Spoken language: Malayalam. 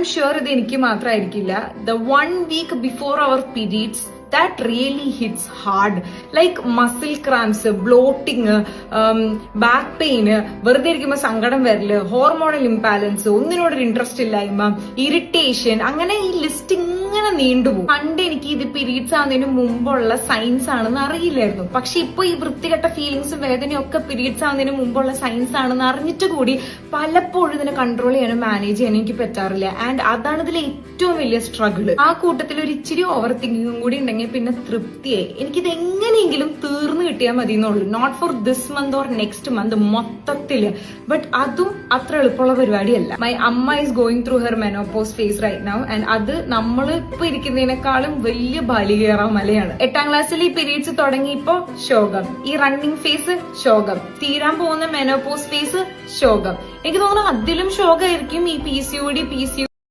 I'm sure ഇത് എനിക്ക് മാത്രമായിരിക്കില്ല. The 1 week before our periods, that really hits hard. Like muscle cramps, bloating, back pain, വെറുതെ ഇരിക്കുമ്പോൾ സങ്കടം വരല്, ഹോർമോണൽ ഇംബാലൻസ്, ഒന്നിനോടൊരു ഇൻട്രസ്റ്റ് ഇല്ലായ്മ, ഇറിറ്റേഷൻ, അങ്ങനെ ഈ ലിസ്റ്റ് ഇങ്ങനെ നീണ്ടുപോകും. പണ്ട് എനിക്ക് ഇത് പീരീഡ്സ് ആവുന്നതിന് മുമ്പുള്ള സൈൻസ് ആണെന്ന് അറിയില്ലായിരുന്നു. പക്ഷെ ഇപ്പൊ ഈ വൃത്തികെട്ട ഫീലിങ്സും വേദനയും ഒക്കെ പീരീഡ്സ് ആവുന്നതിന് മുമ്പുള്ള സൈൻസ് ആണെന്ന് അറിഞ്ഞിട്ട് കൂടി പലപ്പോഴും ഇതിനെ കൺട്രോൾ ചെയ്യാനും മാനേജ് ചെയ്യാനും എനിക്ക് പറ്റാറില്ല. ആൻഡ് അതാണ് ഇതിലെ ഏറ്റവും വലിയ സ്ട്രഗിൾ. ആ കൂട്ടത്തിൽ ഒരു ഇച്ചിരി ഓവർ തിങ്കിങ്ങും കൂടി ഉണ്ടെങ്കിൽ പിന്നെ തൃപ്തിയായി. എനിക്കിത് എങ്ങനെയെങ്കിലും തീർന്നു കിട്ടിയാൽ മതി എന്നുള്ളൂ. Not for this month or next month മൊത്തത്തില്. ബട്ട് അതും അത്ര എളുപ്പമുള്ള പരിപാടിയല്ല. മൈ അമ്മ is going through her menopause phase right now. And അത് നമ്മൾ ഇപ്പൊ ഇരിക്കുന്നതിനേക്കാളും വലിയ ബാലികേറ മലയാണ്. 8ാം ക്ലാസ്സിൽ ഈ പീരീഡ്സ് തുടങ്ങിയപ്പോ ശോകം, ഈ റണ്ണിങ് ഫേസ് ശോകം, തീരാൻ പോകുന്ന മെനോപോസ് ഫേസ് ശോകം. എനിക്ക് തോന്നുന്നു അതിലും ശോകമായിരിക്കും ഈ PCOD